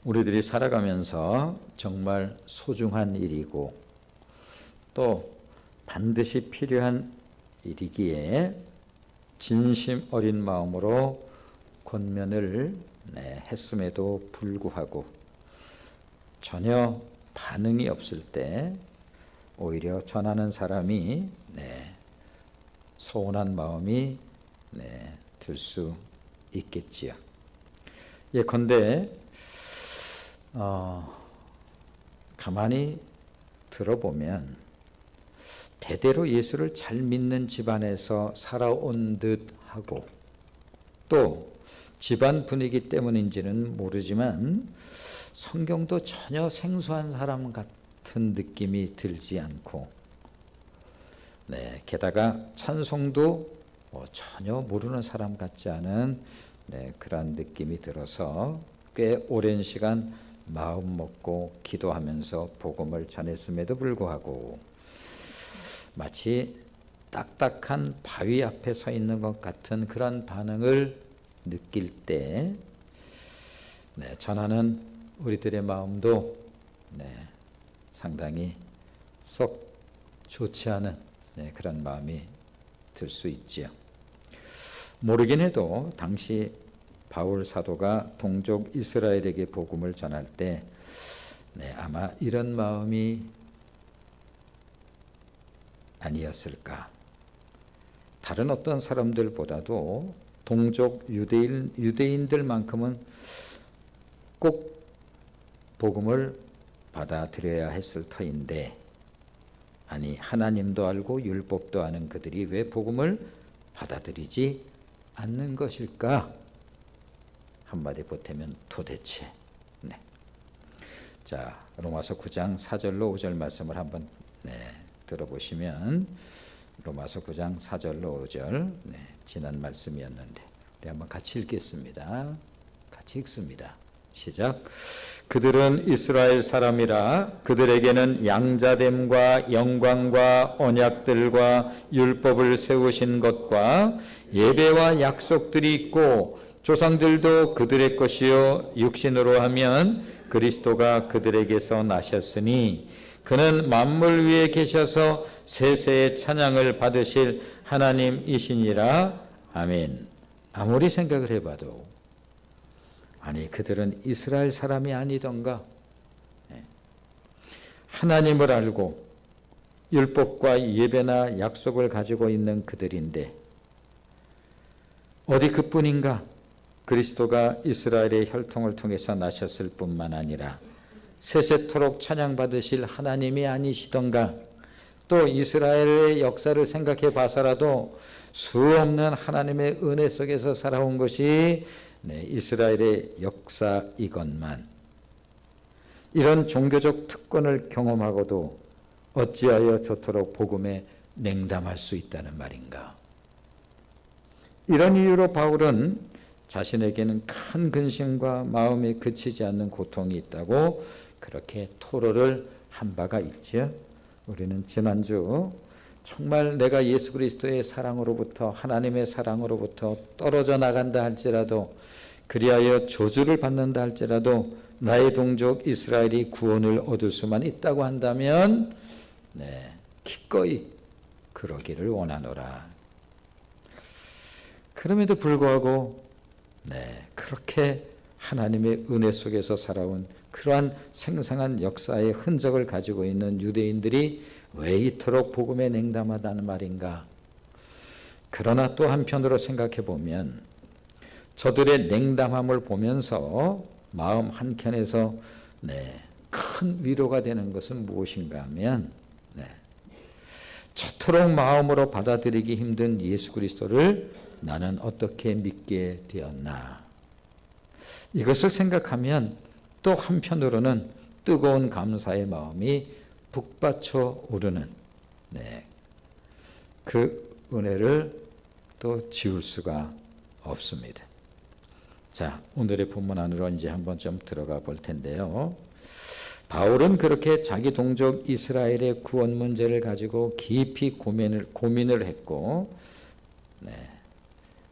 우리들이 살아가면서 정말 소중한 일이고 또 반드시 필요한 일이기에 진심 어린 마음으로 권면을 했음에도 불구하고 전혀 반응이 없을 때 오히려 전하는 사람이 서운한 마음이 들 수 있겠지요. 예컨대 가만히 들어보면 대대로 예수를 잘 믿는 집안에서 살아온 듯 하고 또 집안 분위기 때문인지는 모르지만 성경도 전혀 생소한 사람 같은 느낌이 들지 않고 게다가 찬송도 전혀 모르는 사람 같지 않은 그런 느낌이 들어서 꽤 오랜 시간 마음 먹고 기도하면서 복음을 전했음에도 불구하고 마치 딱딱한 바위 앞에 서 있는 것 같은 그런 반응을 느낄 때 전하는 우리들의 마음도 상당히 썩 좋지 않은 그런 마음이 들 수 있지요. 모르긴 해도 당시 바울 사도가 동족 이스라엘에게 복음을 전할 때 아마 이런 마음이 아니었을까. 다른 어떤 사람들보다도 동족 유대인들만큼은 꼭 복음을 받아들여야 했을 터인데 아니 하나님도 알고 율법도 아는 그들이 왜 복음을 받아들이지 않는 것일까? 한마디 보태면 도대체. 자, 로마서 9장 4절로 5절 말씀을 한번 들어보시면 로마서 9장 4절로 5절 지난 말씀이었는데 우리 한번 같이 읽겠습니다. 같이 읽습니다. 시작. 그들은 이스라엘 사람이라 그들에게는 양자됨과 영광과 언약들과 율법을 세우신 것과 예배와 약속들이 있고 조상들도 그들의 것이요 육신으로 하면 그리스도가 그들에게서 나셨으니 그는 만물 위에 계셔서 세세의 찬양을 받으실 하나님이시니라. 아멘. 아무리 생각을 해봐도 아니 그들은 이스라엘 사람이 아니던가? 하나님을 알고 율법과 예배나 약속을 가지고 있는 그들인데 어디 그뿐인가? 그리스도가 이스라엘의 혈통을 통해서 나셨을 뿐만 아니라 세세토록 찬양받으실 하나님이 아니시던가? 또 이스라엘의 역사를 생각해 봐서라도 수없는 하나님의 은혜 속에서 살아온 것이 이스라엘의 역사이건만 이런 종교적 특권을 경험하고도 어찌하여 저토록 복음에 냉담할 수 있다는 말인가? 이런 이유로 바울은 자신에게는 큰 근심과 마음에 그치지 않는 고통이 있다고 그렇게 토로를 한 바가 있지요. 우리는 지난주 정말 내가 예수 그리스도의 사랑으로부터 하나님의 사랑으로부터 떨어져 나간다 할지라도 그리하여 저주를 받는다 할지라도 나의 동족 이스라엘이 구원을 얻을 수만 있다고 한다면 기꺼이 그러기를 원하노라. 그럼에도 불구하고 그렇게 하나님의 은혜 속에서 살아온 그러한 생생한 역사의 흔적을 가지고 있는 유대인들이 왜 이토록 복음에 냉담하다는 말인가? 그러나 또 한편으로 생각해 보면 저들의 냉담함을 보면서 마음 한켠에서 큰 위로가 되는 것은 무엇인가 하면 저토록 마음으로 받아들이기 힘든 예수 그리스도를 나는 어떻게 믿게 되었나? 이것을 생각하면 또 한편으로는 뜨거운 감사의 마음이 북받쳐 오르는 그 은혜를 또 지울 수가 없습니다. 자, 오늘의 본문 안으로 이제 한번 좀 들어가 볼 텐데요. 바울은 그렇게 자기 동족 이스라엘의 구원 문제를 가지고 깊이 고민을 했고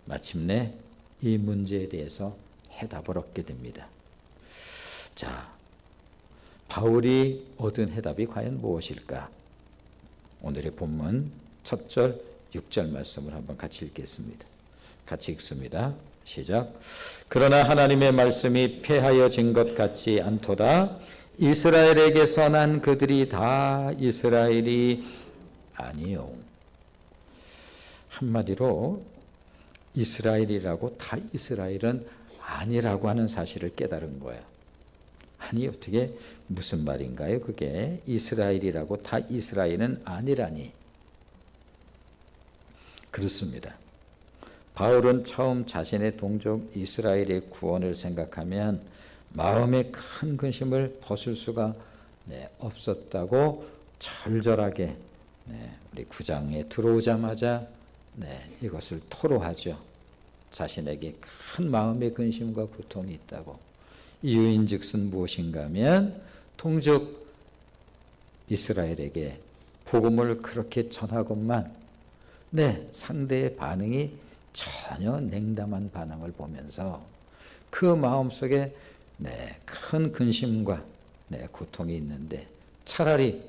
마침내 이 문제에 대해서 해답을 얻게 됩니다. 자, 바울이 얻은 해답이 과연 무엇일까? 오늘의 본문 첫 절, 6절 말씀을 한번 같이 읽겠습니다. 같이 읽습니다. 시작. 그러나 하나님의 말씀이 폐하여진 것 같지 않도다. 이스라엘에게서 난 그들이 다 이스라엘이 아니요. 한마디로 이스라엘이라고 다 이스라엘은 아니라고 하는 사실을 깨달은 거예요. 아니 어떻게 무슨 말인가요? 그게 이스라엘이라고 다 이스라엘은 아니라니. 그렇습니다. 바울은 처음 자신의 동족 이스라엘의 구원을 생각하면 마음의 큰 근심을 벗을 수가 없었다고 절절하게 우리 9장에 들어오자마자 이것을 토로하죠. 자신에게 큰 마음의 근심과 고통이 있다고. 이유인즉슨 무엇인가 하면 동족 이스라엘에게 복음을 그렇게 전하건만 상대의 반응이 전혀 냉담한 반응을 보면서 그 마음속에 큰 근심과 고통이 있는데 차라리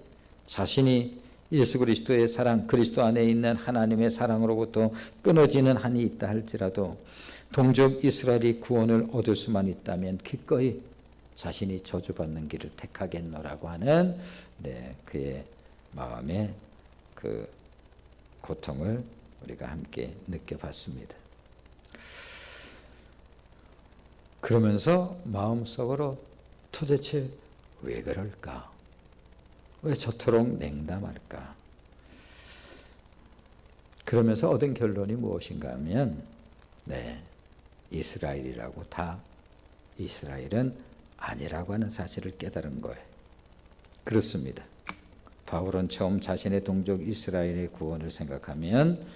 자신이 예수 그리스도의 사랑, 그리스도 안에 있는 하나님의 사랑으로부터 끊어지는 한이 있다 할지라도 동족 이스라엘이 구원을 얻을 수만 있다면 기꺼이 자신이 저주받는 길을 택하겠노라고 하는 그의 마음의 그 고통을 우리가 함께 느껴봤습니다. 그러면서 마음속으로 도대체 왜 그럴까? 왜 저토록 냉담할까? 그러면서 얻은 결론이 무엇인가 하면 이스라엘이라고 다 이스라엘은 아니라고 하는 사실을 깨달은 거예요. 그렇습니다. 바울은 처음 자신의 동족 이스라엘의 구원을 생각하면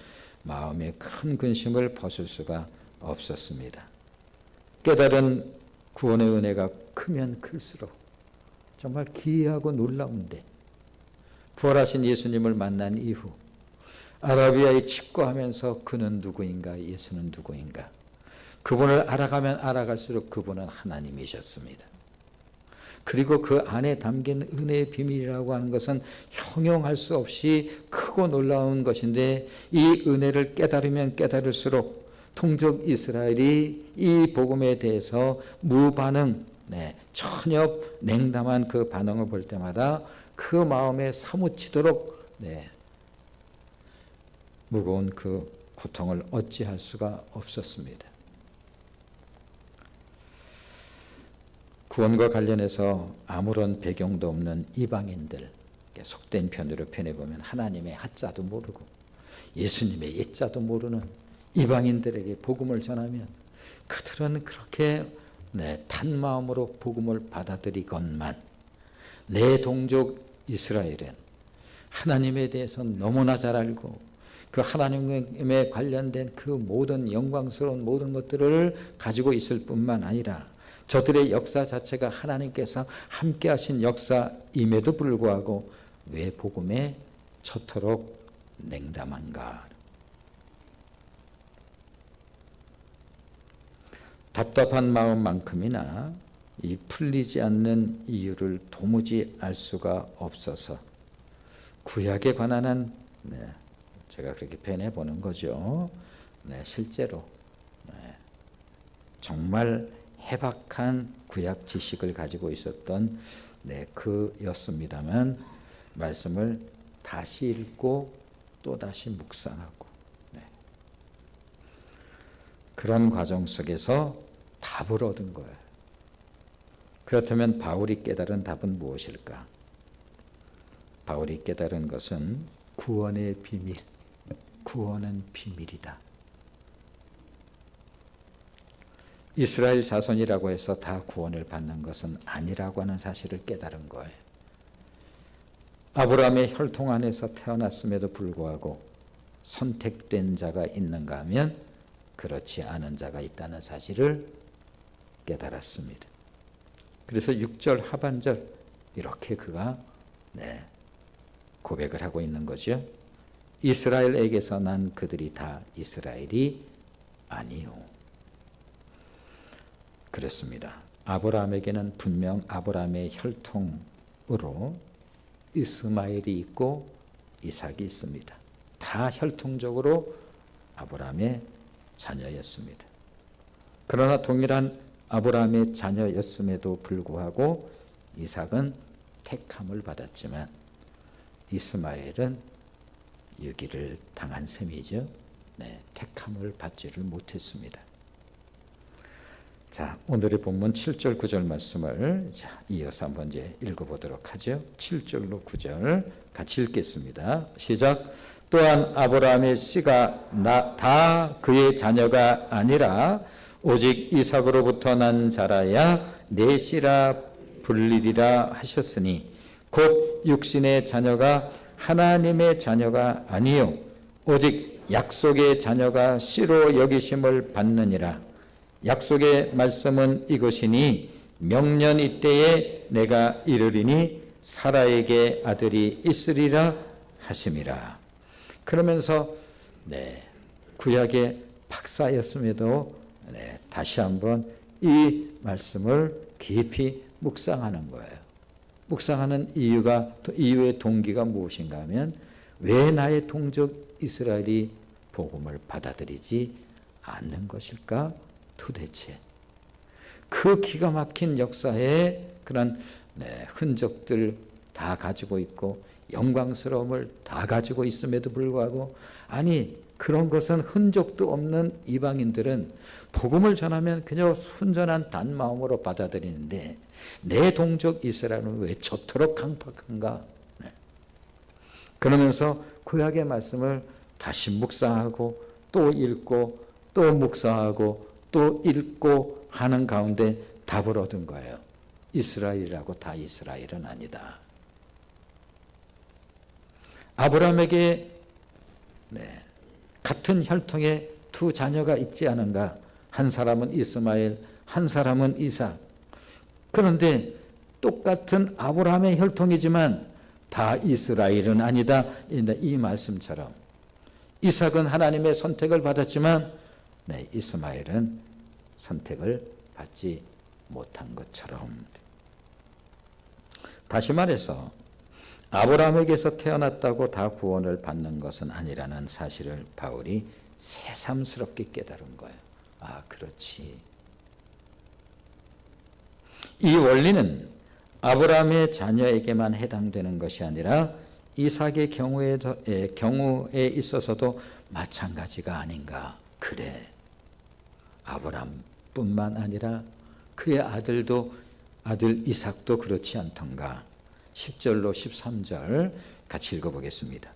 마음의 큰 근심을 벗을 수가 없었습니다. 깨달은 구원의 은혜가 크면 클수록 정말 기이하고 놀라운데 부활하신 예수님을 만난 이후 아라비아에 집거하면서 그는 누구인가, 예수는 누구인가, 그분을 알아가면 알아갈수록 그분은 하나님이셨습니다. 그리고 그 안에 담긴 은혜의 비밀이라고 하는 것은 형용할 수 없이 크고 놀라운 것인데 이 은혜를 깨달으면 깨달을수록 동족 이스라엘이 이 복음에 대해서 무반응, 전혀 냉담한 그 반응을 볼 때마다 그 마음에 사무치도록 무거운 그 고통을 어찌할 수가 없었습니다. 구원과 관련해서 아무런 배경도 없는 이방인들, 속된 편으로 편해보면 하나님의 하자도 모르고 예수님의 예자도 모르는 이방인들에게 복음을 전하면 그들은 그렇게 탄 마음으로 복음을 받아들이건만 내 동족 이스라엘은 하나님에 대해서 너무나 잘 알고 그 하나님에 관련된 그 모든 영광스러운 모든 것들을 가지고 있을 뿐만 아니라 저들의 역사 자체가 하나님께서 함께 하신 역사임에도 불구하고 왜 복음에 저토록 냉담한가? 답답한 마음만큼이나 이 풀리지 않는 이유를 도무지 알 수가 없어서 구약에 관한 한 제가 그렇게 표현해보는 거죠. 실제로 정말 해박한 구약 지식을 가지고 있었던 그였습니다만 말씀을 다시 읽고 또 다시 묵상하고 그런 과정 속에서 답을 얻은 거예요. 그렇다면 바울이 깨달은 답은 무엇일까? 바울이 깨달은 것은 구원의 비밀, 구원은 비밀이다. 이스라엘 자손이라고 해서 다 구원을 받는 것은 아니라고 하는 사실을 깨달은 거예요. 아브라함의 혈통 안에서 태어났음에도 불구하고 선택된 자가 있는가 하면 그렇지 않은 자가 있다는 사실을 깨달았습니다. 그래서 6절 하반절 이렇게 그가 고백을 하고 있는 거죠. 이스라엘에게서 난 그들이 다 이스라엘이 아니요. 그렇습니다. 아브라함에게는 분명 아브라함의 혈통으로 이스마엘이 있고 이삭이 있습니다. 다 혈통적으로 아브라함의 자녀였습니다. 그러나 동일한 아브라함의 자녀였음에도 불구하고 이삭은 택함을 받았지만 이스마엘은 유기를 당한 셈이죠. 택함을 받지를 못했습니다. 자, 오늘의 본문 7절 9절 말씀을 이어서 한번 이제 읽어보도록 하죠. 7절로 9절 같이 읽겠습니다. 시작. 또한 아브라함의 씨가 다 그의 자녀가 아니라 오직 이삭으로부터 난 자라야 내 씨라 불리리라 하셨으니 곧 육신의 자녀가 하나님의 자녀가 아니요 오직 약속의 자녀가 씨로 여기심을 받느니라. 약속의 말씀은 이것이니 명년 이때에 내가 이르리니 사라에게 아들이 있으리라 하심이라. 그러면서 구약의 박사였음에도 다시 한번 이 말씀을 깊이 묵상하는 거예요. 묵상하는 이유의 동기가 무엇인가 하면 왜 나의 동족 이스라엘이 복음을 받아들이지 않는 것일까? 도대체 그 기가 막힌 역사의 그런 흔적들 다 가지고 있고 영광스러움을 다 가지고 있음에도 불구하고 아니 그런 것은 흔적도 없는 이방인들은 복음을 전하면 그저 순전한 단마음으로 받아들이는데 내 동족 이스라엘은 왜 저토록 강팍한가? 그러면서 구약의 말씀을 다시 묵상하고 또 읽고 또 묵상하고 또 읽고 하는 가운데 답을 얻은 거예요. 이스라엘이라고 다 이스라엘은 아니다. 아브라함에게 같은 혈통의 두 자녀가 있지 않은가? 한 사람은 이스마엘, 한 사람은 이삭. 그런데 똑같은 아브라함의 혈통이지만 다 이스라엘은 아니다. 이 말씀처럼 이삭은 하나님의 선택을 받았지만 이스마엘은 선택을 받지 못한 것처럼. 다시 말해서 아브라함에게서 태어났다고 다 구원을 받는 것은 아니라는 사실을 바울이 새삼스럽게 깨달은 거예요. 아, 그렇지. 이 원리는 아브라함의 자녀에게만 해당되는 것이 아니라 이삭의 경우에 있어서도 마찬가지가 아닌가. 그래. 아브라함뿐만 아니라 그의 아들 이삭도 그렇지 않던가. 10절로 13절 같이 읽어보겠습니다.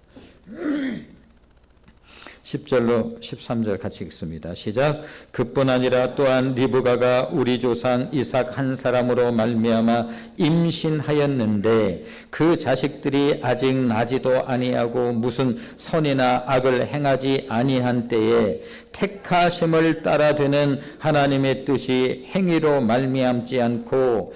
10절로 13절 같이 읽습니다. 시작. 그뿐 아니라 또한 리브가가 우리 조상 이삭 한 사람으로 말미암아 임신하였는데 그 자식들이 아직 나지도 아니하고 무슨 선이나 악을 행하지 아니한 때에 택하심을 따라 되는 하나님의 뜻이 행위로 말미암지 않고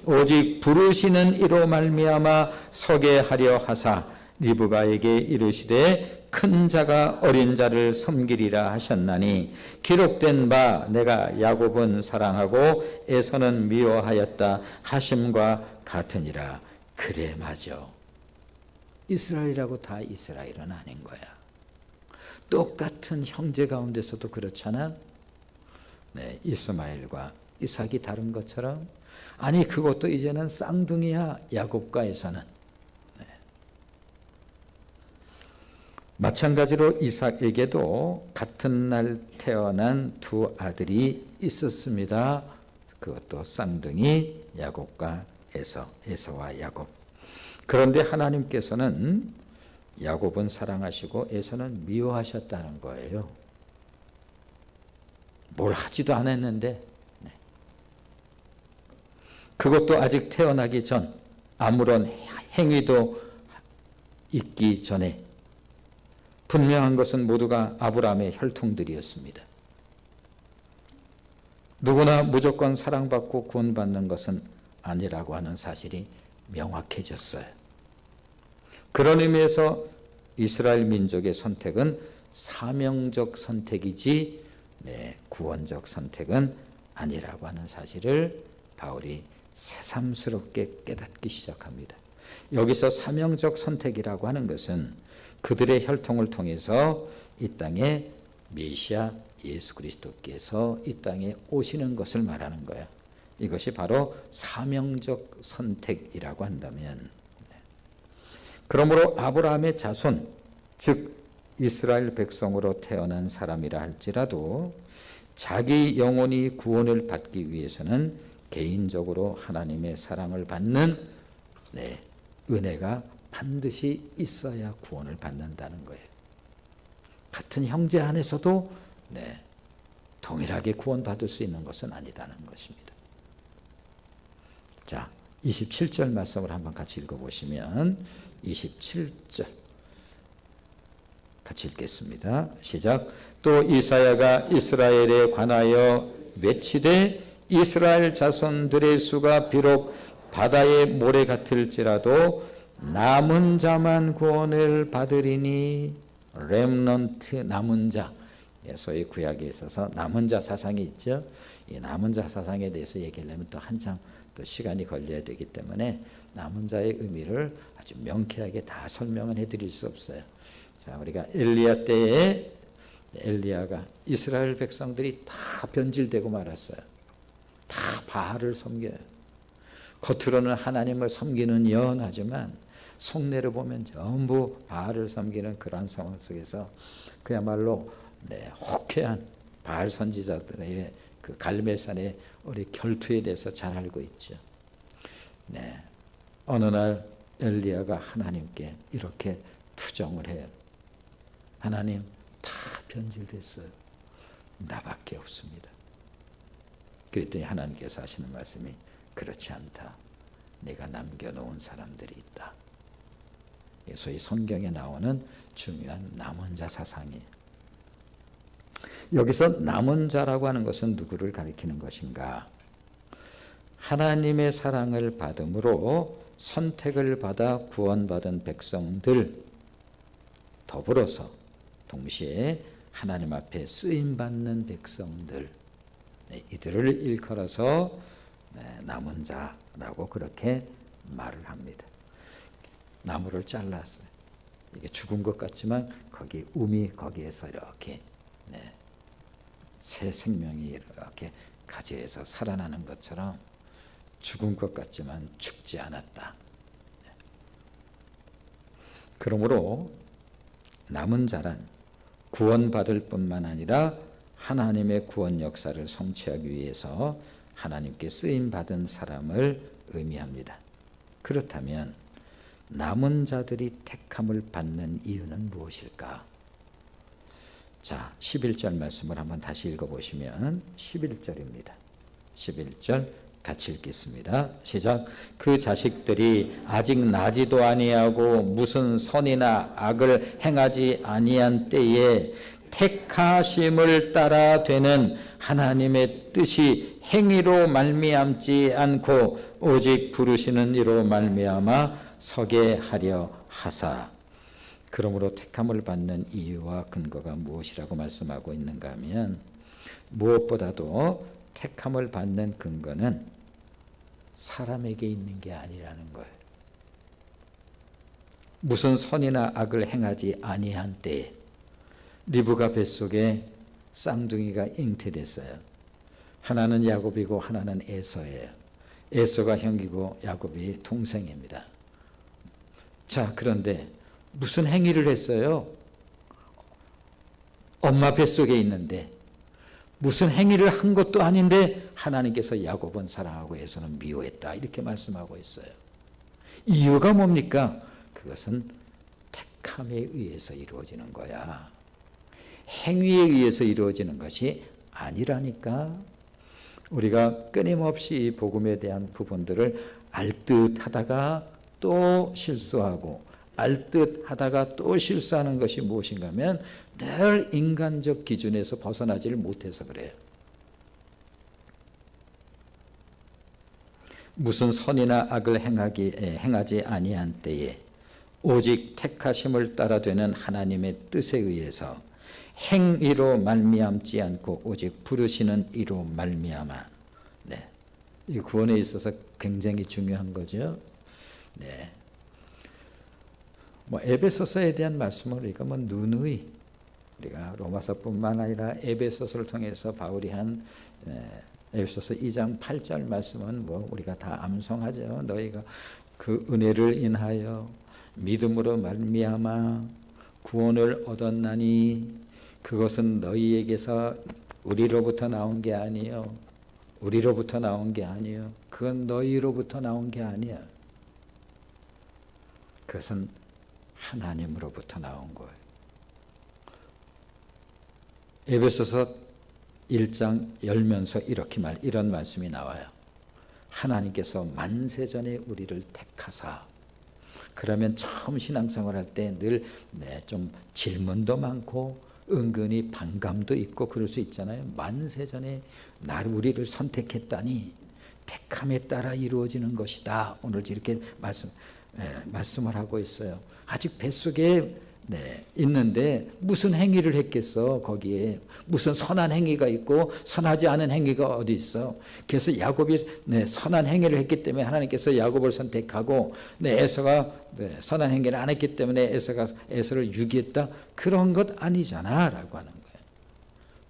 오직 부르시는 이로 말미암아 서게 하려 하사 리브가에게 이르시되 큰 자가 어린 자를 섬기리라 하셨나니 기록된 바 내가 야곱은 사랑하고 에서는 미워하였다 하심과 같으니라. 그래 맞아. 이스라엘이라고 다 이스라엘은 아닌 거야. 똑같은 형제 가운데서도 그렇잖아. 이스마엘과 이삭이 다른 것처럼 아니 그것도 이제는 쌍둥이야. 야곱과 에서는. 마찬가지로 이삭에게도 같은 날 태어난 두 아들이 있었습니다. 그것도 쌍둥이 야곱과 에서와 야곱. 그런데 하나님께서는 야곱은 사랑하시고 에서는 미워하셨다는 거예요. 뭘 하지도 않았는데 그것도 아직 태어나기 전 아무런 행위도 있기 전에 분명한 것은 모두가 아브라함의 혈통들이었습니다. 누구나 무조건 사랑받고 구원받는 것은 아니라고 하는 사실이 명확해졌어요. 그런 의미에서 이스라엘 민족의 선택은 사명적 선택이지 구원적 선택은 아니라고 하는 사실을 바울이 새삼스럽게 깨닫기 시작합니다. 여기서 사명적 선택이라고 하는 것은 그들의 혈통을 통해서 이 땅에 메시아 예수 그리스도께서 이 땅에 오시는 것을 말하는 거야. 이것이 바로 사명적 선택이라고 한다면, 그러므로 아브라함의 자손, 즉 이스라엘 백성으로 태어난 사람이라 할지라도 자기 영혼이 구원을 받기 위해서는 개인적으로 하나님의 사랑을 받는 은혜가 반드시 있어야 구원을 받는다는 거예요. 같은 형제 안에서도 동일하게 구원받을 수 있는 것은 아니다는 것입니다. 자, 27절 말씀을 한번 같이 읽어보시면 27절 같이 읽겠습니다. 시작. 또 이사야가 이스라엘에 관하여 외치되 이스라엘 자손들의 수가 비록 바다의 모래 같을지라도 남은 자만 구원을 받으리니. 렘넌트, 남은 자. 소위 구약에 있어서 남은 자 사상이 있죠. 이 남은 자 사상에 대해서 얘기하려면 또 한참 또 시간이 걸려야 되기 때문에 남은 자의 의미를 아주 명쾌하게 다 설명을 해드릴 수 없어요. 자, 우리가 엘리야 때에 엘리야가 이스라엘 백성들이 다 변질되고 말았어요. 다 바알을 섬겨요. 겉으로는 하나님을 섬기는 연하지만 속내를 보면 전부 바알을 섬기는 그런 상황 속에서 그야말로 혹해한 바알 선지자들의 그 갈멜산의 우리 결투에 대해서 잘 알고 있죠. 어느 날 엘리야가 하나님께 이렇게 투정을 해요. 하나님, 다 변질됐어요. 나밖에 없습니다. 그랬더니 하나님께서 하시는 말씀이 그렇지 않다. 내가 남겨놓은 사람들이 있다. 소위 성경에 나오는 중요한 남은 자 사상이에요. 여기서 남은 자라고 하는 것은 누구를 가리키는 것인가? 하나님의 사랑을 받음으로 선택을 받아 구원받은 백성들, 더불어서 동시에 하나님 앞에 쓰임받는 백성들, 이들을 일컬어서 남은 자라고 그렇게 말을 합니다. 나무를 잘랐어요. 이게 죽은 것 같지만 거기 움이 거기에서 이렇게 새 생명이 이렇게 가지에서 살아나는 것처럼 죽은 것 같지만 죽지 않았다. 그러므로 남은 자란 구원받을 뿐만 아니라 하나님의 구원 역사를 성취하기 위해서 하나님께 쓰임받은 사람을 의미합니다. 그렇다면 남은 자들이 택함을 받는 이유는 무엇일까? 자, 11절 말씀을 한번 다시 읽어보시면 11절입니다. 11절 같이 읽겠습니다. 시작. 그 자식들이 아직 나지도 아니하고 무슨 선이나 악을 행하지 아니한 때에 택하심을 따라 되는 하나님의 뜻이 행위로 말미암지 않고 오직 부르시는 이로 말미암아 서게 하려 하사. 그러므로 택함을 받는 이유와 근거가 무엇이라고 말씀하고 있는가 하면 무엇보다도 택함을 받는 근거는 사람에게 있는 게 아니라는 거예요. 무슨 선이나 악을 행하지 아니한 때에 리브가 뱃속에 쌍둥이가 잉태됐어요. 하나는 야곱이고 하나는 에서예요. 에서가 형이고 야곱이 동생입니다. 자, 그런데 무슨 행위를 했어요? 엄마 뱃속에 있는데 무슨 행위를 한 것도 아닌데 하나님께서 야곱은 사랑하고 에서는 미워했다, 이렇게 말씀하고 있어요. 이유가 뭡니까? 그것은 택함에 의해서 이루어지는 거야. 행위에 의해서 이루어지는 것이 아니라니까. 우리가 끊임없이 복음에 대한 부분들을 알듯 하다가 또 실수하고 알듯 하다가 또 실수하는 것이 무엇인가 하면 늘 인간적 기준에서 벗어나지를 못해서 그래요. 무슨 선이나 악을 행하지 아니한 때에 오직 택하심을 따라 되는 하나님의 뜻에 의해서 행위로 말미암지 않고 오직 부르시는 이로 말미암아. 네, 이 구원에 있어서 굉장히 중요한 거죠. 네, 뭐 에베소서에 대한 말씀을 우리가 뭐 누누이 우리가 로마서뿐만 아니라 에베소서를 통해서 바울이 한 에베소서 2장 8절 말씀은 뭐 우리가 다 암송하죠. 너희가 그 은혜를 인하여 믿음으로 말미암아 구원을 얻었나니 그것은 너희에게서 우리로부터 나온 게 아니요. 우리로부터 나온 게 아니요. 그건 너희로부터 나온 게 아니야. 그것은 하나님으로부터 나온 거예요. 에베소서 1장 열면서 이런 말씀이 나와요. 하나님께서 만세전에 우리를 택하사. 그러면 처음 신앙생활 할 때 늘 좀 질문도 많고 은근히 반감도 있고 그럴 수 있잖아요. 만세전에 우리를 선택했다니 택함에 따라 이루어지는 것이다. 오늘 이렇게 말씀을 하고 있어요. 아직 뱃속에 있는데 무슨 행위를 했겠어. 거기에 무슨 선한 행위가 있고 선하지 않은 행위가 어디 있어. 그래서 야곱이 선한 행위를 했기 때문에 하나님께서 야곱을 선택하고 에서가 선한 행위를 안 했기 때문에 에서를 유기했다. 그런 것 아니잖아 라고 하는 거예요.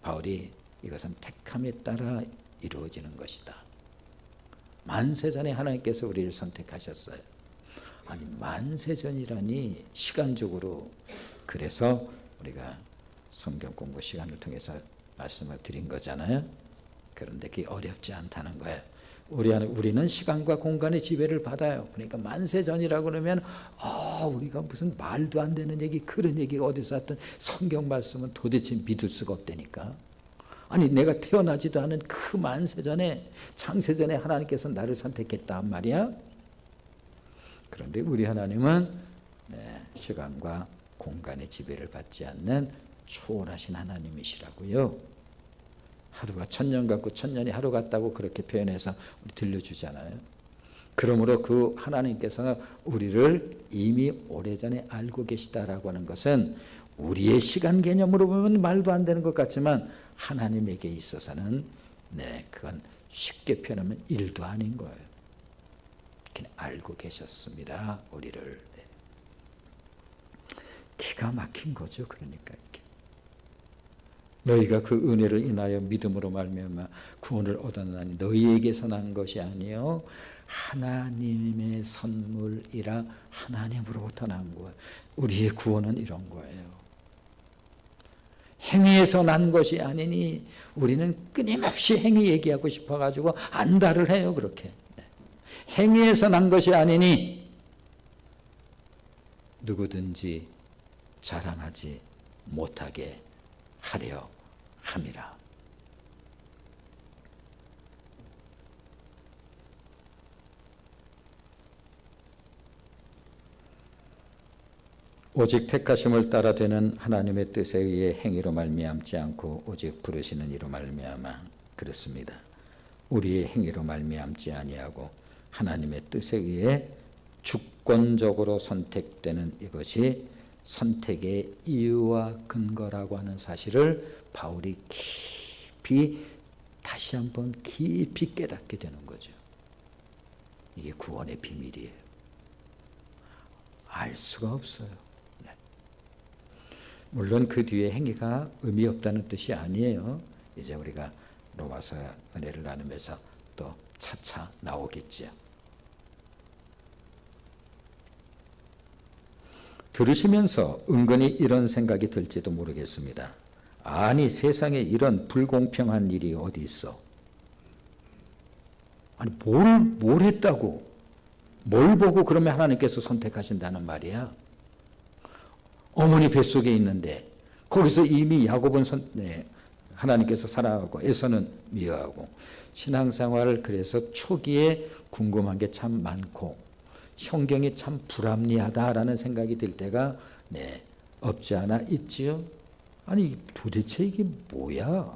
바울이 이것은 택함에 따라 이루어지는 것이다. 만세전에 하나님께서 우리를 선택하셨어요. 아니 만세전이라니 시간적으로. 그래서 우리가 성경 공부 시간을 통해서 말씀을 드린 거잖아요. 그런데 그게 어렵지 않다는 거예요. 우리는 시간과 공간의 지배를 받아요. 그러니까 만세전이라고 그러면 우리가 무슨 말도 안 되는 얘기 그런 얘기가 어디서 왔든 성경 말씀은 도대체 믿을 수가 없다니까. 아니 내가 태어나지도 않은 그 만세전에 창세전에 하나님께서 나를 선택했단 말이야. 그런데 우리 하나님은 시간과 공간의 지배를 받지 않는 초월하신 하나님이시라고요. 하루가 천년 같고 천년이 하루 같다고 그렇게 표현해서 우리 들려주잖아요. 그러므로 그 하나님께서 우리를 이미 오래전에 알고 계시다라고 하는 것은 우리의 시간 개념으로 보면 말도 안 되는 것 같지만 하나님에게 있어서는 그건 쉽게 표현하면 일도 아닌 거예요. 알고 계셨습니다. 우리를. 기가 막힌 거죠. 그러니까 이렇게. 너희가 그 은혜를 인하여 믿음으로 말미암아 구원을 얻었나니 너희에게서 난 것이 아니요 하나님의 선물이라. 하나님으로부터 난 거예요. 우리의 구원은 이런 거예요. 행위에서 난 것이 아니니. 우리는 끊임없이 행위 얘기하고 싶어가지고 안달을 해요. 그렇게. 행위에서 난 것이 아니니 누구든지 자랑하지 못하게 하려 함이라. 오직 택하심을 따라 되는 하나님의 뜻에 의해 행위로 말미암지 않고 오직 부르시는 이로 말미암아. 그렇습니다. 우리의 행위로 말미암지 아니하고 하나님의 뜻에 의해 주권적으로 선택되는 이것이 선택의 이유와 근거라고 하는 사실을 바울이 깊이 다시 한번 깊이 깨닫게 되는 거죠. 이게 구원의 비밀이에요. 알 수가 없어요. 물론 그 뒤에 행위가 의미 없다는 뜻이 아니에요. 이제 우리가 로마서 은혜를 나누면서 또 차차 나오겠지요. 들으시면서 은근히 이런 생각이 들지도 모르겠습니다. 아니 세상에 이런 불공평한 일이 어디 있어? 아니 뭘 했다고? 뭘 보고 그러면 하나님께서 선택하신다는 말이야? 어머니 뱃속에 있는데 거기서 이미 야곱은 하나님께서 사랑하고 에서는 미워하고. 신앙생활을 그래서 초기에 궁금한 게 참 많고 성경이 참 불합리하다라는 생각이 들 때가 없지 않아 있지요. 아니 도대체 이게 뭐야?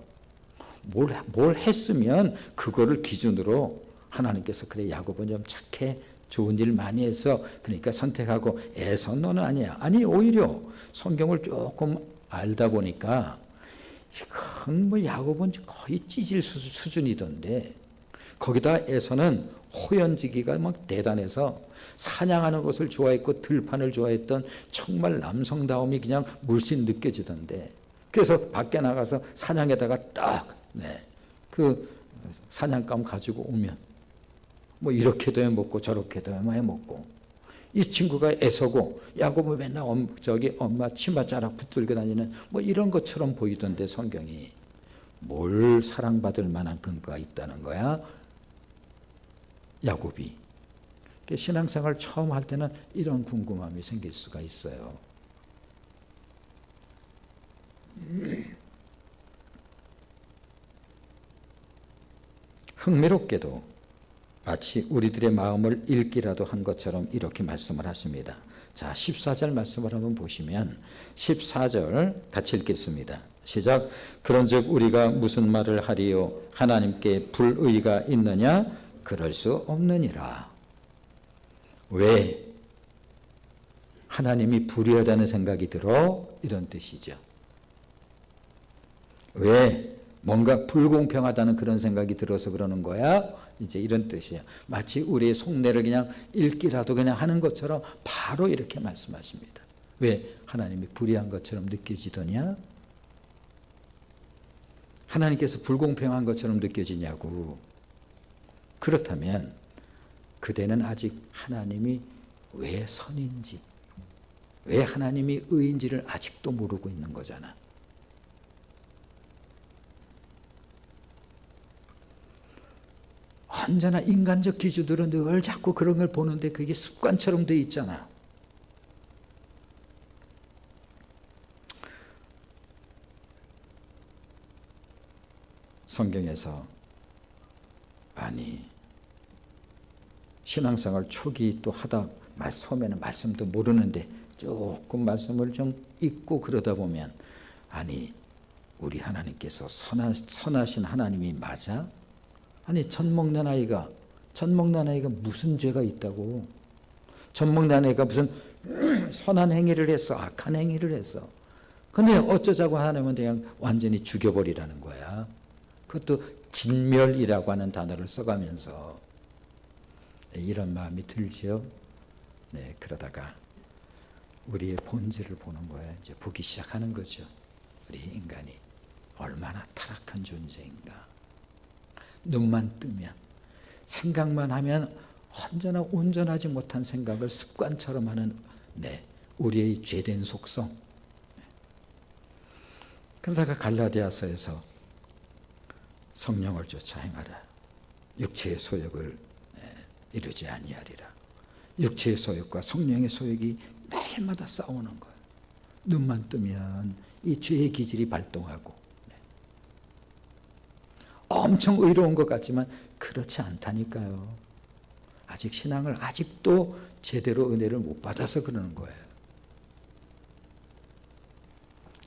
뭘 했으면 그거를 기준으로 하나님께서 그래 야곱은 좀 착해 좋은 일 많이 해서 그러니까 선택하고 에서 너는 아니야. 아니 오히려 성경을 조금 알다 보니까 이건 뭐 야곱은 거의 찌질 수준이던데 거기다 에서는 호연지기가 막 대단해서 사냥하는 것을 좋아했고 들판을 좋아했던 정말 남성다움이 그냥 물씬 느껴지던데 그래서 밖에 나가서 사냥에다가 딱 그 사냥감 가지고 오면 뭐 이렇게도 해먹고 저렇게도 해먹고 이 친구가 애서고 야곱은 맨날 엄마 치마자락 붙들고 다니는 뭐 이런 것처럼 보이던데 성경이 뭘 사랑받을 만한 근거가 있다는 거야? 야곱이. 신앙생활 처음 할 때는 이런 궁금함이 생길 수가 있어요. 흥미롭게도 마치 우리들의 마음을 읽기라도 한 것처럼 이렇게 말씀을 하십니다. 자, 14절 말씀을 한번 보시면 14절 같이 읽겠습니다. 시작. 그런즉 우리가 무슨 말을 하리요? 하나님께 불의가 있느냐? 그럴 수 없느니라. 왜? 하나님이 불의하다는 생각이 들어? 이런 뜻이죠. 왜? 뭔가 불공평하다는 그런 생각이 들어서 그러는 거야? 이제 이런 뜻이에요. 마치 우리의 속내를 그냥 읽기라도 그냥 하는 것처럼 바로 이렇게 말씀하십니다. 왜? 하나님이 불의한 것처럼 느껴지더냐? 하나님께서 불공평한 것처럼 느껴지냐고. 그렇다면 그대는 아직 하나님이 왜 선인지, 왜 하나님이 의인지를 아직도 모르고 있는 거잖아. 언제나 인간적 기준으로 늘 자꾸 그런 걸 보는데 그게 습관처럼 돼 있잖아. 성경에서 아니 신앙생활 초기 또 하다 처음에는 말씀도 모르는데 조금 말씀을 좀 읽고 그러다 보면 아니 우리 하나님께서 선하신 하나님이 맞아? 아니 젖 먹는 아이가 무슨 죄가 있다고? 젖 먹는 아이가 무슨 선한 행위를 했어? 악한 행위를 했어? 근데 어쩌자고 하나님은 그냥 완전히 죽여버리라는 거야. 그것도 진멸이라고 하는 단어를 써가면서 이런 마음이 들지요. 네, 그러다가 우리의 본질을 보는 거예요. 이제 보기 시작하는 거죠. 우리 인간이 얼마나 타락한 존재인가. 눈만 뜨면 생각만 하면 언제나 온전하지 못한 생각을 습관처럼 하는 우리의 죄된 속성. 그러다가 갈라디아서에서 성령을 쫓아 행하라. 육체의 소욕을 이루지 아니하리라. 육체의 소욕과 성령의 소욕이 매일마다 싸우는 거예요. 눈만 뜨면 이 죄의 기질이 발동하고 엄청 의로운 것 같지만 그렇지 않다니까요. 아직 신앙을 아직도 제대로 은혜를 못 받아서 그러는 거예요.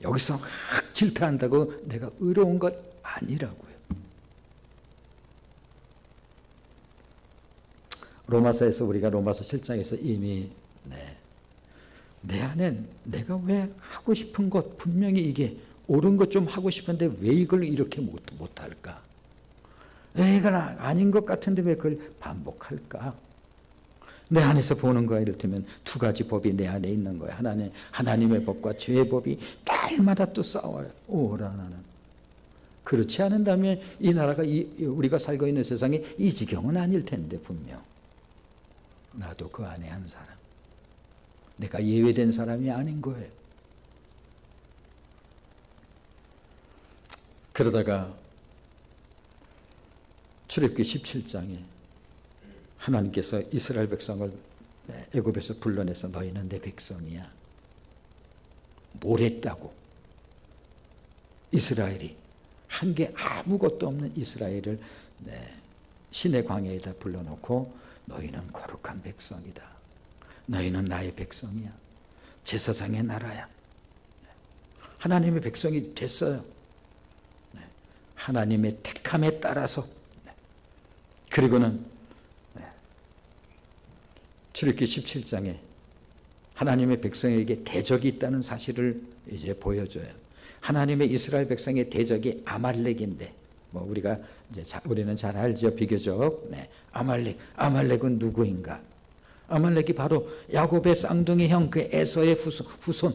여기서 막 질타한다고 내가 의로운 것 아니라고요. 로마서에서 우리가 로마서 7장에서 이미 내 안에 내가 왜 하고 싶은 것 분명히 이게 옳은 것 좀 하고 싶은데 왜 이걸 이렇게 못할까? 왜 이건 아닌 것 같은데 왜 그걸 반복할까? 내 안에서 보는 거야. 이를테면 두 가지 법이 내 안에 있는 거야. 하나님의 법과 죄의 법이 날마다 또 싸워요. 오라 나는. 그렇지 않은다면 이 나라가 우리가 살고 있는 세상이 이 지경은 아닐 텐데 분명. 나도 그 안에 한 사람. 내가 예외된 사람이 아닌 거예요. 그러다가 출애굽기 17장에 하나님께서 이스라엘 백성을 애굽에서 불러내서 너희는 내 백성이야. 뭘 했다고? 이스라엘이 한 게 아무것도 없는 이스라엘을 신의 광야에다 불러놓고 너희는 거룩한 백성이다. 너희는 나의 백성이야. 제사장의 나라야. 하나님의 백성이 됐어요. 하나님의 택함에 따라서. 그리고는 출애굽기 17장에 하나님의 백성에게 대적이 있다는 사실을 이제 보여줘요. 하나님의 이스라엘 백성의 대적이 아말렉인데, 뭐 우리가 이제 우리는 잘 알죠, 비교적. 네. 아말렉은 누구인가? 아말렉이 바로 야곱의 쌍둥이 형 그 에서의 후손.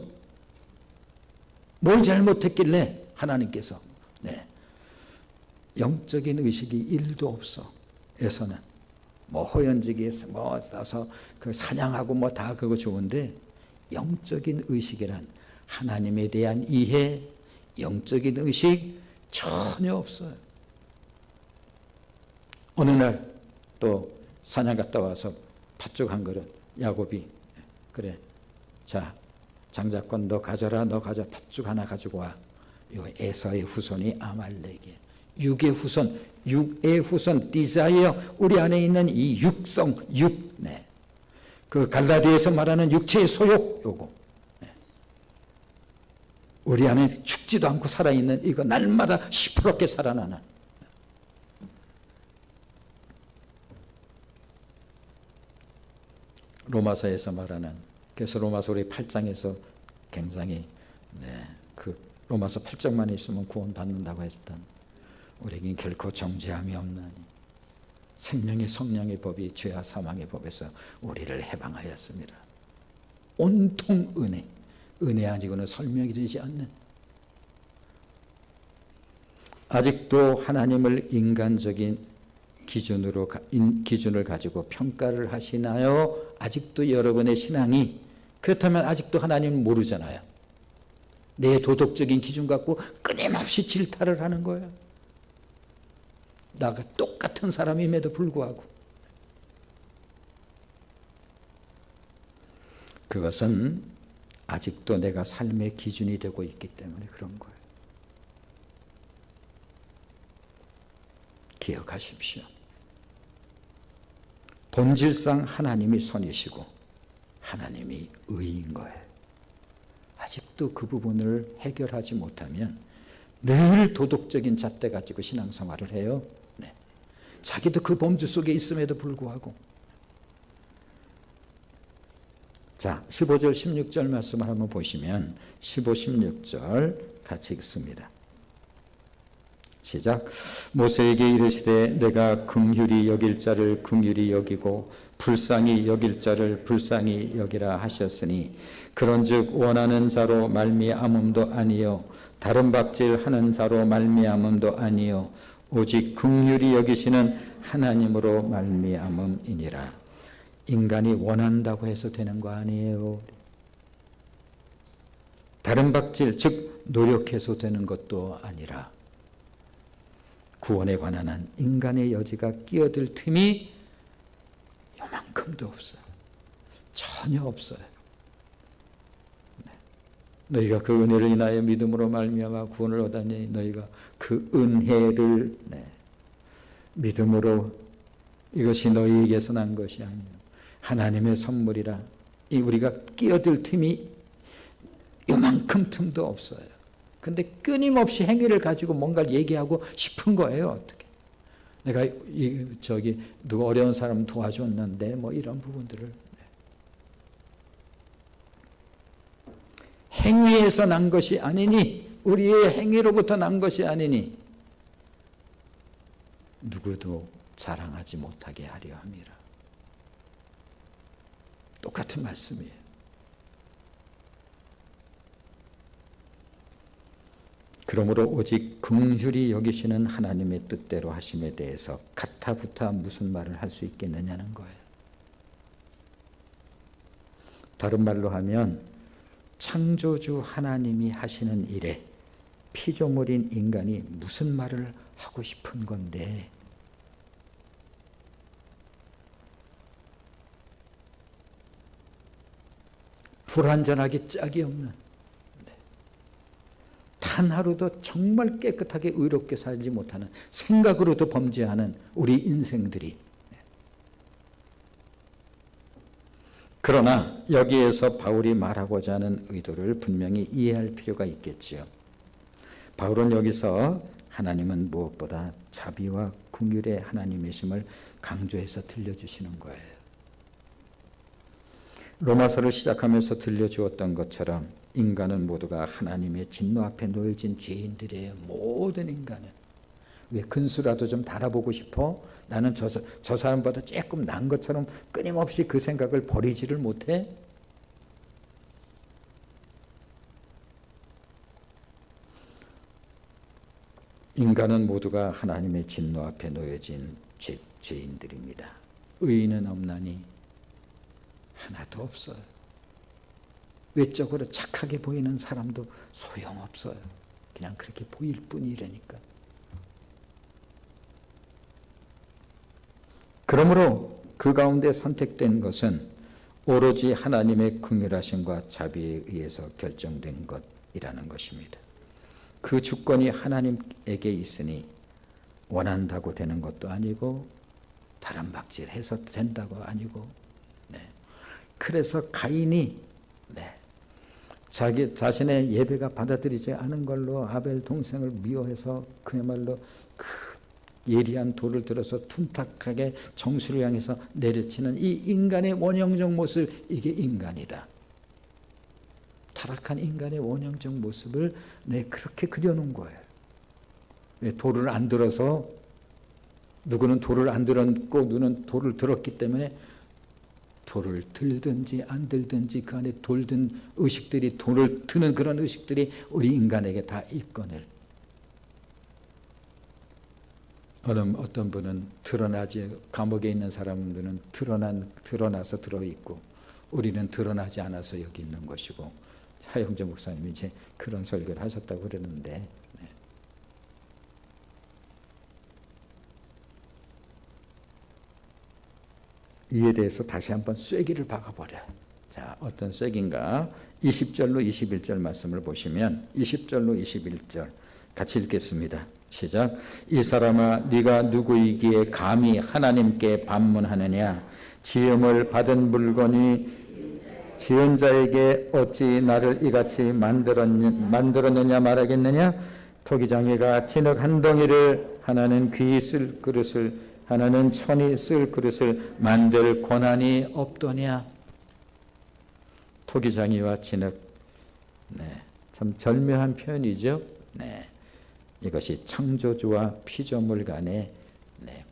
뭘 잘못했길래 하나님께서, 네, 영적인 의식이 1도 없어. 에서는 뭐 호연지기에서 뭐 따서 그 사냥하고 뭐 다 그거 좋은데, 영적인 의식이란 하나님에 대한 이해, 영적인 의식 전혀 없어요. 어느 날 또 사냥 갔다 와서 팥죽 한 그릇, 야곱이, 그래, 자 장자권 너 가져라, 너 가져, 팥죽 하나 가지고 와. 요 에서의 후손이 아말렉이에요. 육의 후손 디자이어, 우리 안에 있는 이 육성, 네. 그 갈라디아에서 말하는 육체의 소욕, 요거. 네. 우리 안에 죽지도 않고 살아있는 이거 날마다 시퍼렇게 살아나는. 로마서에서 말하는, 그래서 로마서 우리 8장에서 굉장히, 네, 그 로마서 8장만 있으면 구원받는다고 했던, 우리에겐 결코 정죄함이 없나니 생명의 성령의 법이 죄와 사망의 법에서 우리를 해방하였습니다. 온통 은혜 아니고는 설명이 되지 않는, 아직도 하나님을 인간적인 기준을 가지고 평가를 하시나요? 아직도 여러분의 신앙이 그렇다면 아직도 하나님은 모르잖아요. 내 도덕적인 기준 갖고 끊임없이 질타를 하는 거예요. 나가 똑같은 사람임에도 불구하고. 그것은 아직도 내가 삶의 기준이 되고 있기 때문에 그런 거예요. 기억하십시오. 본질상 하나님이 선이시고 하나님이 의인 거예요. 아직도 그 부분을 해결하지 못하면 늘 도덕적인 잣대 가지고 신앙생활을 해요. 네. 자기도 그 범주 속에 있음에도 불구하고. 자, 15절 16절 말씀을 한번 보시면 15, 16절 같이 읽습니다. 시작. 모세에게 이르시되 내가 긍휼히 여길 자를 긍휼히 여기고 불쌍히 여길 자를 불쌍히 여기라 하셨으니 그런즉 원하는 자로 말미암음도 아니요 다른 박질하는 자로 말미암음도 아니요 오직 긍휼히 여기시는 하나님으로 말미암음이니라. 인간이 원한다고 해서 되는 거 아니에요. 다른 박질 즉 노력해서 되는 것도 아니라 구원에 관한 한 인간의 여지가 끼어들 틈이 요만큼도 없어요. 전혀 없어요. 네. 너희가 그 은혜를 인하여 믿음으로 말미암아 구원을 얻으니 너희가 그 은혜를, 네, 믿음으로, 이것이 너희에게서 난 것이 아니요 하나님의 선물이라. 이 우리가 끼어들 틈이 요만큼 틈도 없어요. 근데 끊임없이 행위를 가지고 뭔가를 얘기하고 싶은 거예요. 어떻게? 내가 누구 어려운 사람 도와줬는데 뭐 이런 부분들을. 행위에서 난 것이 아니니, 우리의 행위로부터 난 것이 아니니 누구도 자랑하지 못하게 하려 함이라. 똑같은 말씀이에요. 그러므로 오직 긍휼히 여기시는 하나님의 뜻대로 하심에 대해서 가타부타 무슨 말을 할 수 있겠느냐는 거예요. 다른 말로 하면 창조주 하나님이 하시는 일에 피조물인 인간이 무슨 말을 하고 싶은 건데, 불완전하기 짝이 없는, 단 하루도 정말 깨끗하게 의롭게 살지 못하는, 생각으로도 범죄하는 우리 인생들이. 그러나 여기에서 바울이 말하고자 하는 의도를 분명히 이해할 필요가 있겠지요. 바울은 여기서 하나님은 무엇보다 자비와 긍휼의 하나님이심을 강조해서 들려주시는 거예요. 로마서를 시작하면서 들려주었던 것처럼 인간은 모두가 하나님의 진노 앞에 놓여진 죄인들이에요. 모든 인간은. 왜 근수라도 좀 달아보고 싶어? 나는 저 사람보다 조금 난 것처럼 끊임없이 그 생각을 버리지를 못해? 인간은 모두가 하나님의 진노 앞에 놓여진 죄인들입니다. 의인은 없나니 하나도 없어요. 외적으로 착하게 보이는 사람도 소용없어요. 그냥 그렇게 보일 뿐이라니까. 그러므로 그 가운데 선택된 것은 오로지 하나님의 긍휼하심과 자비에 의해서 결정된 것이라는 것입니다. 그 주권이 하나님에게 있으니 원한다고 되는 것도 아니고 다람박질해서 된다고 아니고, 그래서 가인이 자기 자신의 예배가 받아들이지 않은 걸로 아벨 동생을 미워해서 그야말로 그 예리한 돌을 들어서 둔탁하게 정수를 향해서 내려치는 이 인간의 원형적 모습, 이게 인간이다. 타락한 인간의 원형적 모습을 그렇게 그려놓은 거예요. 돌을 안 들어서, 누구는 돌을 안 들었고 누구는 돌을 들었기 때문에 돌을 들든지 안 들든지 그 안에 돌든 의식들이, 돌을 드는 그런 의식들이 우리 인간에게 다 있거늘. 어떤 분은 드러나지, 감옥에 있는 사람들은 드러나서 들어있고 우리는 드러나지 않아서 여기 있는 것이고, 하영재 목사님이 이제 그런 설교를 하셨다고 그러는데, 이에 대해서 다시 한번 쐐기를 박아버려. 자, 어떤 쐐기인가? 20절로 21절 말씀을 보시면 20절로 21절 같이 읽겠습니다. 시작. 이 사람아, 네가 누구이기에 감히 하나님께 반문하느냐? 지음을 받은 물건이 지은 자에게 어찌 나를 이같이 만들었느냐 말하겠느냐? 토기장이가 진흙 한 덩이를, 하나는 귀 쓸 그릇을, 하나는 천이 쓸 그릇을 만들 권한이 없더냐? 토기장이와 진흙, 참 절묘한 표현이죠. 이것이 창조주와 피조물 간의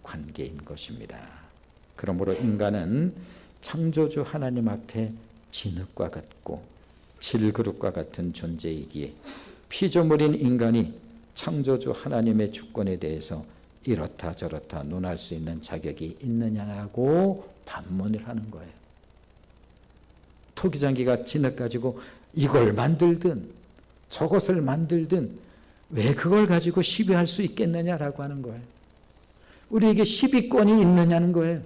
관계인 것입니다. 그러므로 인간은 창조주 하나님 앞에 진흙과 같고 질그릇과 같은 존재이기에 피조물인 인간이 창조주 하나님의 주권에 대해서 이렇다 저렇다 논할 수 있는 자격이 있느냐고 반문을 하는 거예요. 토기장기가 진흙 가지고 이걸 만들든 저것을 만들든 왜 그걸 가지고 시비할 수 있겠느냐라고 하는 거예요. 우리에게 시비권이 있느냐는 거예요.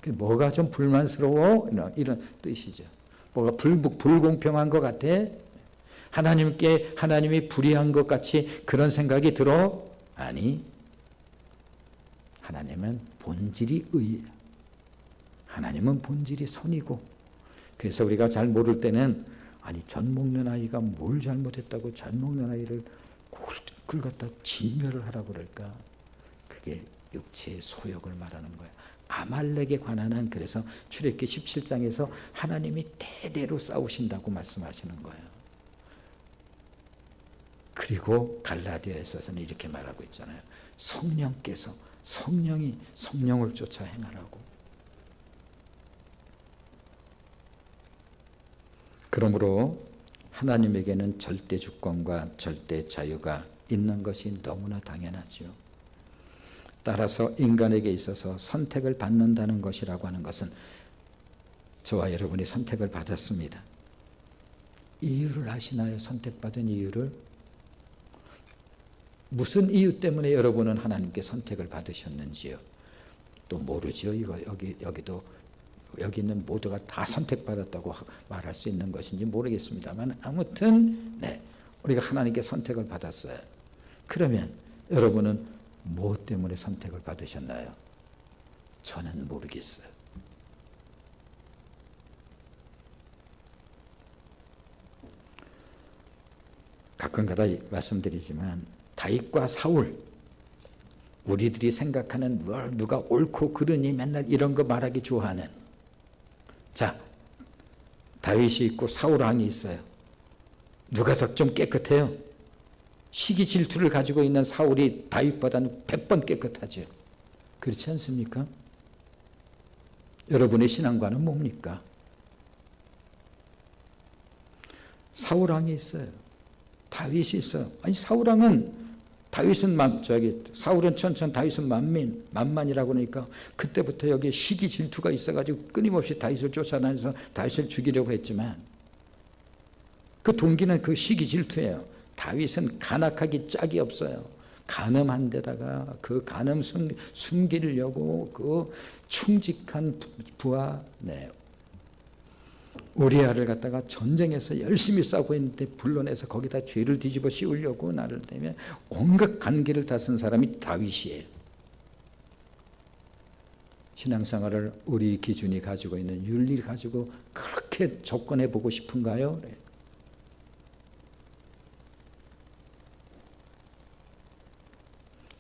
뭐가 좀 불만스러워? 이런 뜻이죠. 뭐가 불공평한 것 같아? 하나님이 불의한 것 같이 그런 생각이 들어? 아니, 하나님은 본질이 의예요. 하나님은 본질이 선이고, 그래서 우리가 잘 모를 때는 아니 젖 먹는 아이가 뭘 잘못했다고 젖 먹는 아이를 그걸 갖다 진멸을 하라고 그럴까? 그게 육체의 소욕을 말하는 거예요. 아말렉에 관한 한, 그래서 출애굽기 17장에서 하나님이 대대로 싸우신다고 말씀하시는 거예요. 그리고 갈라디아에서는 이렇게 말하고 있잖아요. 성령께서, 성령이 성령을 쫓아 행하라고. 그러므로 하나님에게는 절대 주권과 절대 자유가 있는 것이 너무나 당연하지요. 따라서 인간에게 있어서 선택을 받는다는 것이라고 하는 것은, 저와 여러분이 선택을 받았습니다. 이유를 아시나요? 선택받은 이유를? 무슨 이유 때문에 여러분은 하나님께 선택을 받으셨는지요? 또 모르죠. 여기 있는 모두가 다 선택받았다고 말할 수 있는 것인지 모르겠습니다만, 아무튼 우리가 하나님께 선택을 받았어요. 그러면 여러분은 무엇 때문에 선택을 받으셨나요? 저는 모르겠어요. 가끔가다 말씀드리지만 다윗과 사울, 우리들이 생각하는 누가 옳고 그르니 맨날 이런 거 말하기 좋아하는, 자, 다윗이 있고 사울 왕이 있어요. 누가 더 좀 깨끗해요? 시기 질투를 가지고 있는 사울이 다윗보다는 100번 깨끗하죠. 그렇지 않습니까? 여러분의 신앙과는 뭡니까? 사울 왕이 있어요. 다윗이 있어요. 아니 사울 왕은 다윗은 사울은 천천, 다윗은 만만이라고 하니까 그때부터 여기에 시기 질투가 있어가지고 끊임없이 다윗을 쫓아다니면서 다윗을 죽이려고 했지만 그 동기는 그 시기 질투예요. 다윗은 간악하기 짝이 없어요. 간음한 데다가 그 간음 숨기려고 그 충직한 부하 우리아를 갖다가 전쟁에서 열심히 싸우고 있는데 불러내서 거기다 죄를 뒤집어 씌우려고 나를 때문에 온갖 관계를 다 쓴 사람이 다윗이에요. 신앙생활을 우리 기준이 가지고 있는 윤리를 가지고 그렇게 접근해 보고 싶은가요? 네.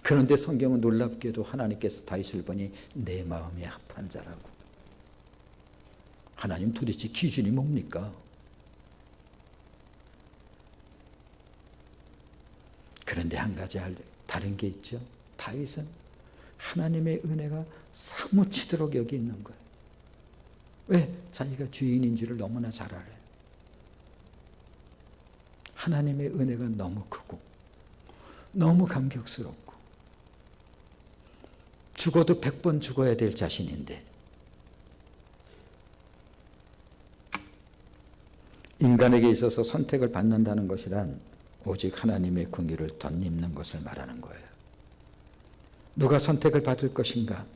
그런데 성경은 놀랍게도 하나님께서 다윗을 보니 내 마음에 합한 자라고. 하나님 도대체 기준이 뭡니까? 그런데 한 가지 다른 게 있죠. 다윗은 하나님의 은혜가 사무치도록 여기 있는 거예요. 왜? 자기가 주인인 줄을 너무나 잘 알아요. 하나님의 은혜가 너무 크고 너무 감격스럽고 죽어도 100번 죽어야 될 자신인데 인간에게 있어서 선택을 받는다는 것이란 오직 하나님의 긍휼을 덧입는 것을 말하는 거예요. 누가 선택을 받을 것인가?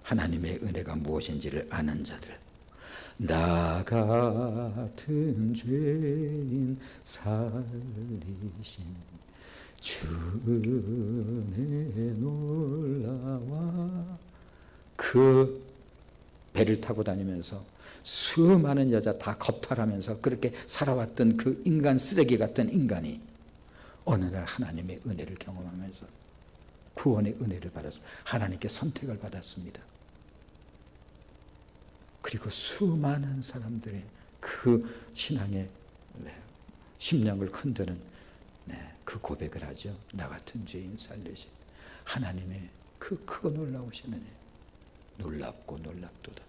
하나님의 은혜가 무엇인지를 아는 자들. 나 같은 죄인 살리신 주 은혜 놀라와. 그 배를 타고 다니면서 수많은 여자 다 겁탈하면서 그렇게 살아왔던 그 인간 쓰레기 같은 인간이 어느 날 하나님의 은혜를 경험하면서 구원의 은혜를 받았습니다. 하나님께 선택을 받았습니다. 그리고 수많은 사람들의 그 신앙의 심령을 흔드는 그 고백을 하죠. 나 같은 죄인 살리신 하나님의 그 크고 놀라우신 은혜. 놀랍고 놀랍도다.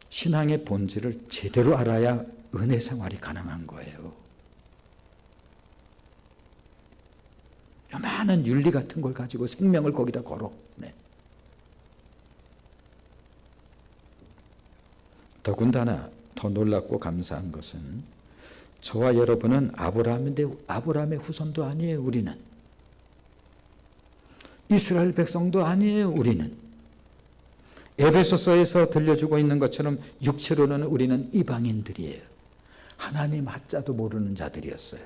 신앙의 본질을 제대로 알아야 은혜 생활이 가능한 거예요. 많은 윤리 같은 걸 가지고 생명을 거기다 걸어. 더군다나 더 놀랍고 감사한 것은 저와 여러분은 아브라함의 후손도 아니에요. 우리는 이스라엘 백성도 아니에요. 우리는 에베소서에서 들려주고 있는 것처럼 육체로는 우리는 이방인들이에요. 하나님 하자도 모르는 자들이었어요.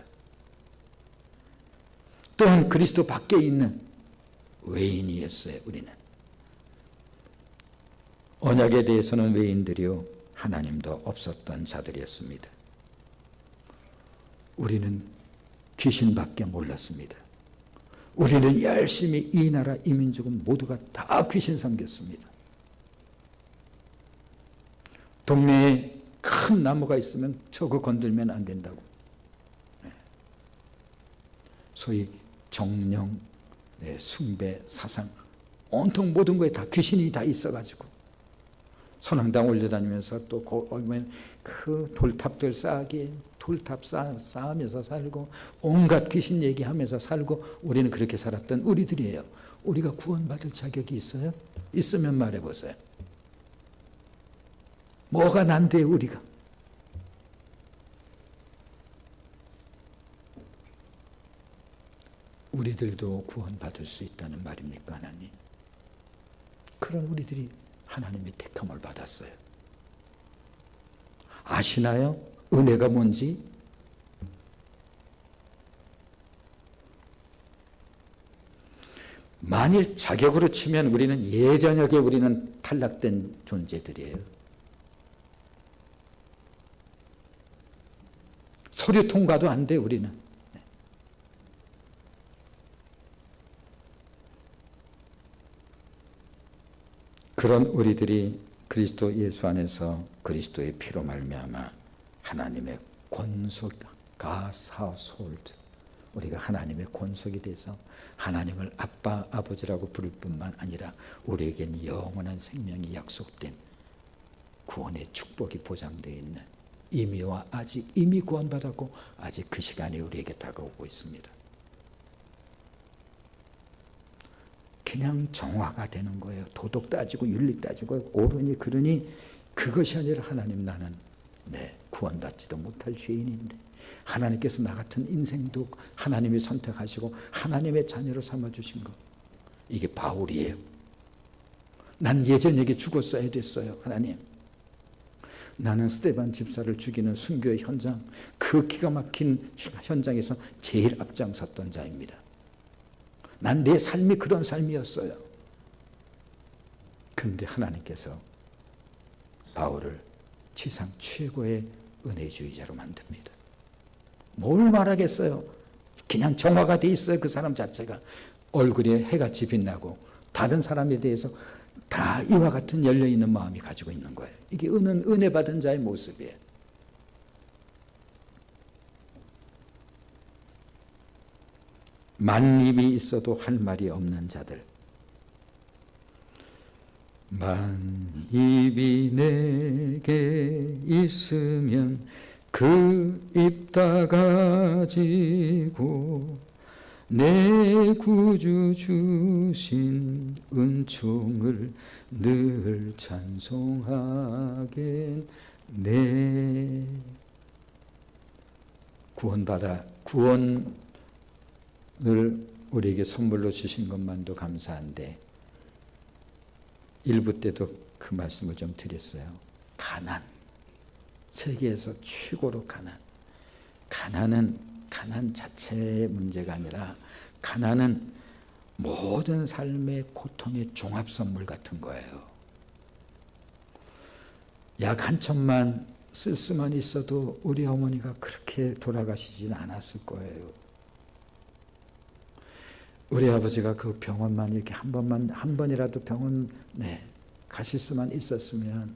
또한 그리스도 밖에 있는 외인이었어요. 우리는 언약에 대해서는 외인들이요 하나님도 없었던 자들이었습니다. 우리는 귀신밖에 몰랐습니다. 우리는 열심히 이 나라 이 민족은 모두가 다 귀신 섬겼습니다. 동네에 큰 나무가 있으면 저거 건들면 안 된다고. 소위 정령, 숭배, 사상 온통 모든 거에 다 귀신이 다 있어가지고 선왕당 올려다니면서 또 그 돌탑들 쌓기 돌탑 쌓으면서 살고 온갖 귀신 얘기하면서 살고 우리는 그렇게 살았던 우리들이에요. 우리가 구원받을 자격이 있어요? 있으면 말해보세요. 뭐가 난데요 우리가? 우리들도 구원받을 수 있다는 말입니까 하나님? 그런 우리들이 하나님의 택함을 받았어요. 아시나요? 은혜가 뭔지? 만일 자격으로 치면 우리는 예전역에 우리는 탈락된 존재들이에요. 서류 통과도 안 돼 우리는. 그런 우리들이 그리스도 예수 안에서 그리스도의 피로 말미암아 하나님의 권속 가사솔드, 우리가 하나님의 권속이 돼서 하나님을 아빠 아버지라고 부를 뿐만 아니라 우리에겐 영원한 생명이 약속된 구원의 축복이 보장되어 있는 이미와 아직 이미 구원받았고 아직 그 시간이 우리에게 다가오고 있습니다. 그냥 정화가 되는 거예요. 도덕 따지고 윤리 따지고 옳으니 그르니 그것이 아니라 하나님, 나는 구원받지도 못할 죄인인데 하나님께서 나 같은 인생도 하나님이 선택하시고 하나님의 자녀로 삼아주신 것, 이게 바울이에요. 난 예전에게 죽었어야 됐어요. 하나님, 나는 스데반 집사를 죽이는 순교의 현장, 그 기가 막힌 현장에서 제일 앞장섰던 자입니다. 난 내 삶이 그런 삶이었어요. 그런데 하나님께서 바울을 지상 최고의 은혜주의자로 만듭니다. 뭘 말하겠어요? 그냥 정화가 돼 있어요. 그 사람 자체가 얼굴에 해같이 빛나고 다른 사람에 대해서 다 이와 같은 열려있는 마음이 가지고 있는 거예요. 이게 은혜 받은 자의 모습이에요. 만입이 있어도 할 말이 없는 자들, 만입이 내게 있으면 그 입 다 가지고 내 구주 주신 은총을 늘 찬송하겠네. 구원을 우리에게 선물로 주신 것만도 감사한데, 일부 때도 그 말씀을 좀 드렸어요. 가난, 세계에서 최고로 가난은 가난 자체의 문제가 아니라 가난은 모든 삶의 고통의 종합선물 같은 거예요. 약 1천만 쓸 수만 있어도 우리 어머니가 그렇게 돌아가시진 않았을 거예요. 우리 아버지가 그 병원만 이렇게 한 번이라도 병원 가실 수만 있었으면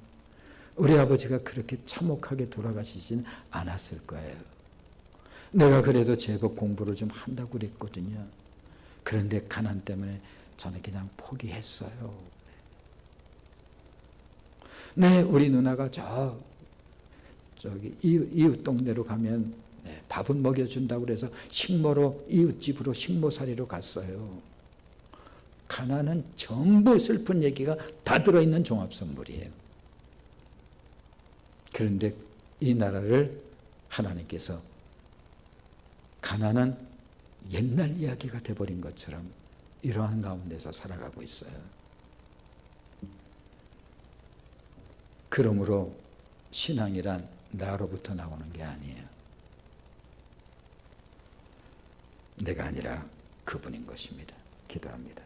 우리 아버지가 그렇게 참혹하게 돌아가시진 않았을 거예요. 내가 그래도 제법 공부를 좀 한다고 그랬거든요. 그런데 가난 때문에 저는 그냥 포기했어요. 우리 누나가 저기 이웃 동네로 가면 밥은 먹여준다고 그래서 식모로 이웃집으로 식모살이로 갔어요. 가난은 전부 슬픈 얘기가 다 들어있는 종합선물이에요. 그런데 이 나라를 하나님께서 가난은 옛날 이야기가 돼버린 것처럼 이러한 가운데서 살아가고 있어요. 그러므로 신앙이란 나로부터 나오는 게 아니에요. 내가 아니라 그분인 것입니다. 기도합니다.